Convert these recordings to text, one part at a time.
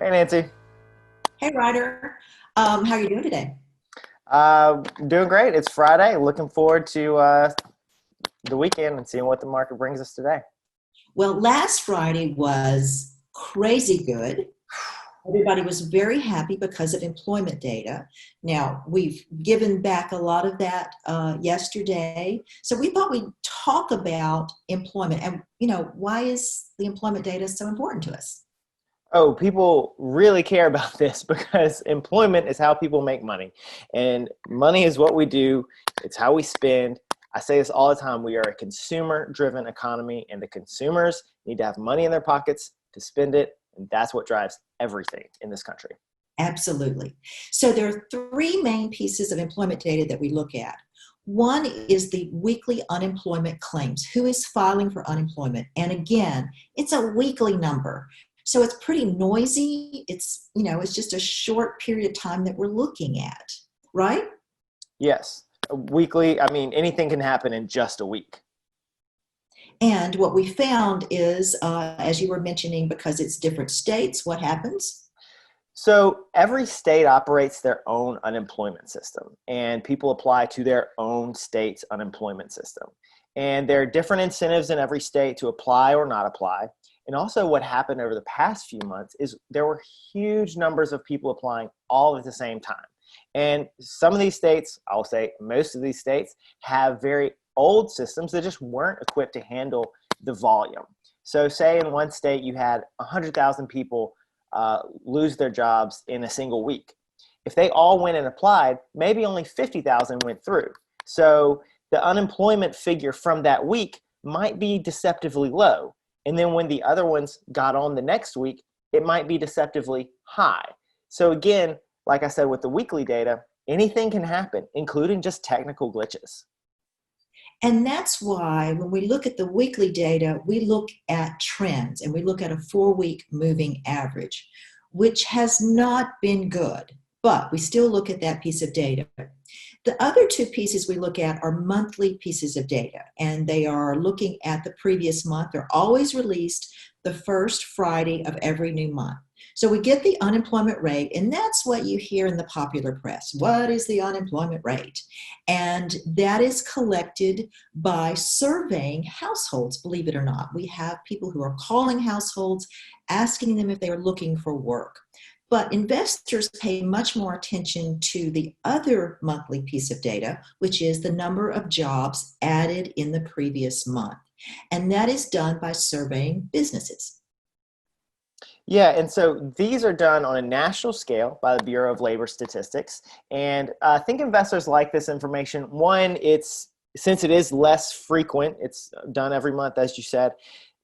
Hey Nancy. Hey, Ryder. How are you doing today? Doing great. It's Friday. Looking forward to the weekend and seeing what the market brings us today. Well, last Friday was crazy good. Everybody was very happy because of employment data. Now, we've given back a lot of that yesterday. So we thought we'd talk about employment and, why is the employment data so important to us? Oh, people really care about this because employment is how people make money, and money is what we do. It's how we spend. I say this all the time. We are a consumer-driven economy, and the consumers need to have money in their pockets to spend it, and that's what drives everything in this country. Absolutely. So there are three main pieces of employment data that we look at. One is the weekly unemployment claims. Who is filing for unemployment? And again, it's a weekly number. So it's pretty noisy. It's just a short period of time that we're looking at, right? Yes, weekly. I mean, anything can happen in just a week. And what we found is, as you were mentioning, because it's different states, what happens? So every state operates their own unemployment system, and people apply to their own state's unemployment system. And there are different incentives in every state to apply or not apply. And also, what happened over the past few months is there were huge numbers of people applying all at the same time. And some of these states, I'll say most of these states, have very old systems that just weren't equipped to handle the volume. So, say in one state you had 100,000 people lose their jobs in a single week. If they all went and applied, maybe only 50,000 went through. So the unemployment figure from that week might be deceptively low. And then when the other ones got on the next week, it might be deceptively high. So again, like I said with the weekly data, anything can happen, including just technical glitches. And that's why when we look at the weekly data, we look at trends and we look at a 4 week moving average, which has not been good, but we still look at that piece of data. The other two pieces we look at are monthly pieces of data, and they are looking at the previous month. They're always released the first Friday of every new month. So we get the unemployment rate, and that's what you hear in the popular press. What is the unemployment rate? And that is collected by surveying households, believe it or not. We have people who are calling households, asking them if they are looking for work. But investors pay much more attention to the other monthly piece of data, which is the number of jobs added in the previous month. And that is done by surveying businesses. Yeah, and so these are done on a national scale by the Bureau of Labor Statistics. And I think investors like this information. One, it's since it is less frequent, it's done every month, as you said.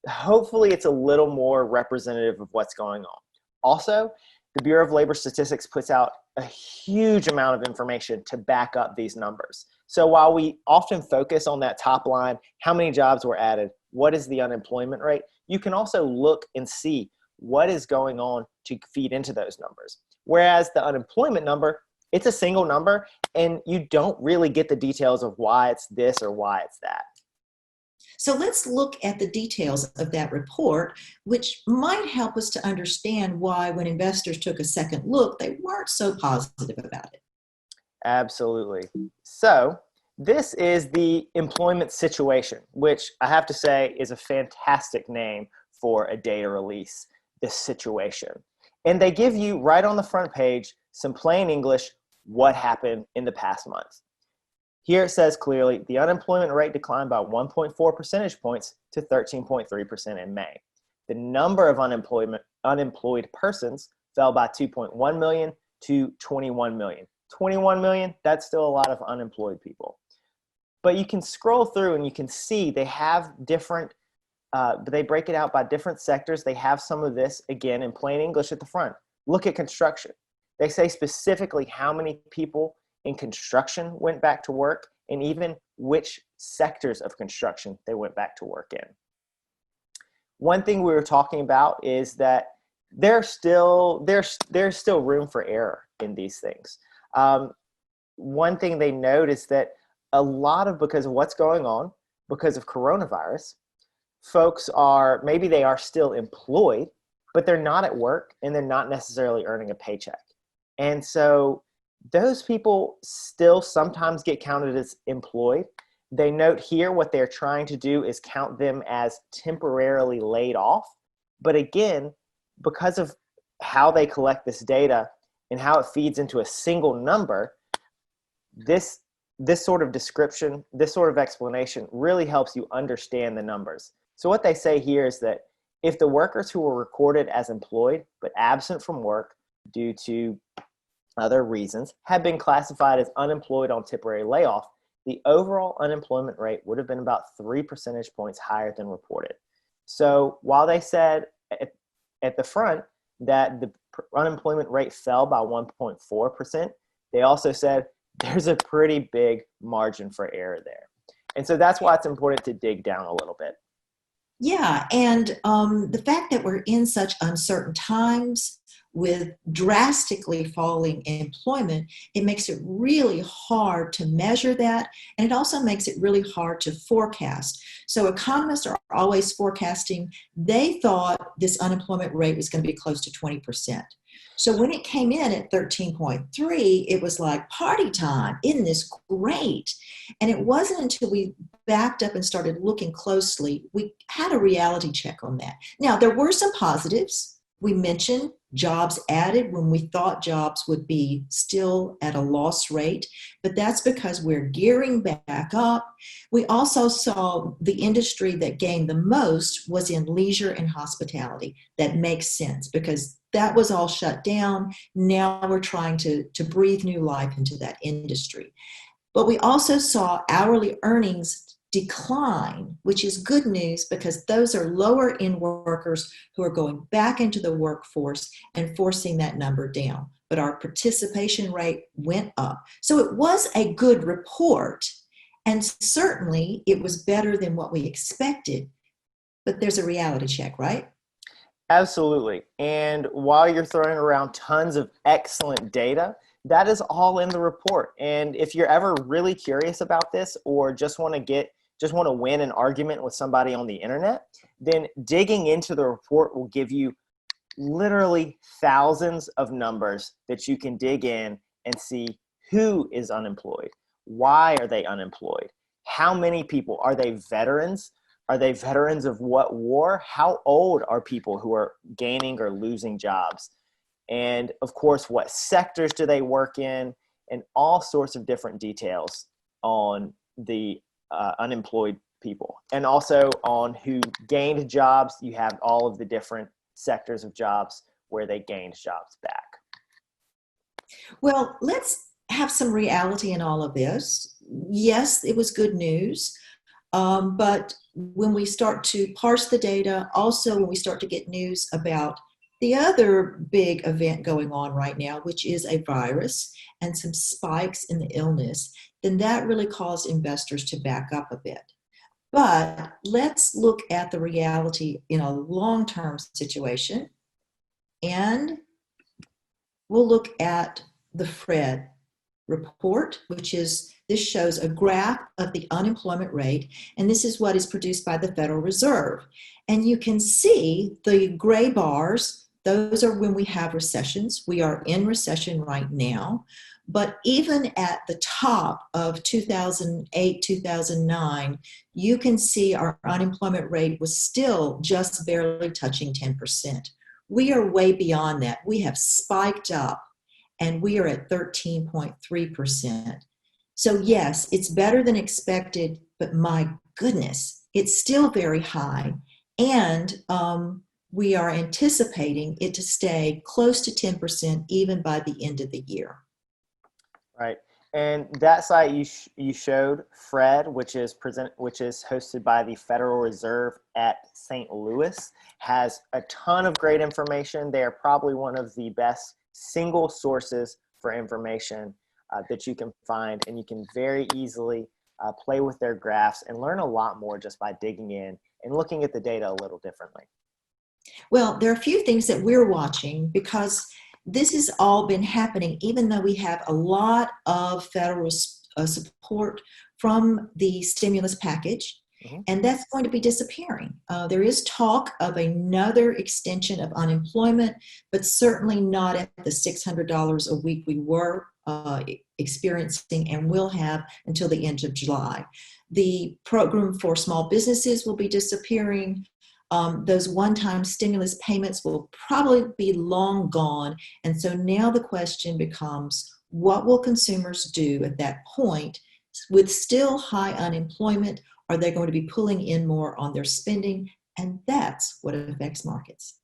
Hopefully, it's a little more representative of what's going on. Also, the Bureau of Labor Statistics puts out a huge amount of information to back up these numbers. So while we often focus on that top line, how many jobs were added, what is the unemployment rate, you can also look and see what is going on to feed into those numbers. Whereas the unemployment number, it's a single number, and you don't really get the details of why it's this or why it's that. So let's look at the details of that report, which might help us to understand why, when investors took a second look, they weren't so positive about it. Absolutely. So this is the employment situation, which I have to say is a fantastic name for a data release, this situation. And they give you right on the front page some plain English what happened in the past month. Here it says clearly the unemployment rate declined by 1.4 percentage points to 13.3% in May. The number of unemployed persons fell by 2.1 million to 21 million. 21 million, that's still a lot of unemployed people. But you can scroll through and you can see they have different, they break it out by different sectors. They have some of this, again, in plain English at the front. Look at construction. They say specifically how many people in construction went back to work and even which sectors of construction they went back to work in. One thing we were talking about is that there's still room for error in these things. One thing they note is that because of what's going on, because of coronavirus, folks maybe they are still employed, but they're not at work and they're not necessarily earning a paycheck. And so those people still sometimes get counted as employed. They note here what they're trying to do is count them as temporarily laid off. But again, because of how they collect this data and how it feeds into a single number, this sort of description, this sort of explanation really helps you understand the numbers. So what they say here is that if the workers who were recorded as employed but absent from work due to other reasons have been classified as unemployed on temporary layoff, the overall unemployment rate would have been about 3 percentage points higher than reported. So while they said at the front that the unemployment rate fell by 1.4%, they also said there's a pretty big margin for error there. And so that's why it's important to dig down a little bit. Yeah, and the fact that we're in such uncertain times with drastically falling employment, it makes it really hard to measure that, and it also makes it really hard to forecast. So economists are always forecasting. They thought this unemployment rate was going to be close to 20%. So when it came in at 13.3, it was like party time. Isn't this great? And it wasn't until we backed up and started looking closely, we had a reality check on that. Now, there were some positives. We mentioned jobs added when we thought jobs would be still at a loss rate, but that's because we're gearing back up. We also saw the industry that gained the most was in leisure and hospitality. That makes sense because that was all shut down. Now we're trying to breathe new life into that industry. But we also saw hourly earnings decline, which is good news because those are lower end workers who are going back into the workforce and forcing that number down. But our participation rate went up. So it was a good report, and certainly it was better than what we expected. But there's a reality check, right? Absolutely. And while you're throwing around tons of excellent data, that is all in the report. And if you're ever really curious about this or just want to win an argument with somebody on the internet, then digging into the report will give you literally thousands of numbers that you can dig in and see who is unemployed, why are they unemployed, how many people, are they veterans? Are they veterans of what war? How old are people who are gaining or losing jobs? And of course, what sectors do they work in? And all sorts of different details on the unemployed people. And also on who gained jobs, you have all of the different sectors of jobs where they gained jobs back. Well, let's have some reality in all of this. Yes, it was good news. But when we start to parse the data, also when we start to get news about the other big event going on right now, which is a virus and some spikes in the illness, then that really caused investors to back up a bit. But let's look at the reality in a long-term situation, and we'll look at the Fred report, this shows a graph of the unemployment rate, and this is what is produced by the Federal Reserve. And you can see the gray bars, those are when we have recessions. We are in recession right now, but even at the top of 2008, 2009, you can see our unemployment rate was still just barely touching 10%. We are way beyond that. We have spiked up, and we are at 13.3%. So yes, it's better than expected, but my goodness, it's still very high. And we are anticipating it to stay close to 10% even by the end of the year. Right. And that site you showed, Fred, which is hosted by the Federal Reserve at St. Louis, has a ton of great information. They are probably one of the best single sources for information that you can find, and you can very easily play with their graphs and learn a lot more just by digging in and looking at the data a little differently. Well, there are a few things that we're watching because this has all been happening even though we have a lot of federal support from the stimulus package. Mhm. And that's going to be disappearing. There is talk of another extension of unemployment, but certainly not at the $600 a week we were experiencing and will have until the end of July. The program for small businesses will be disappearing. Those one-time stimulus payments will probably be long gone. And so now the question becomes, what will consumers do at that point with still high unemployment? Are they going to be pulling in more on their spending? And that's what affects markets.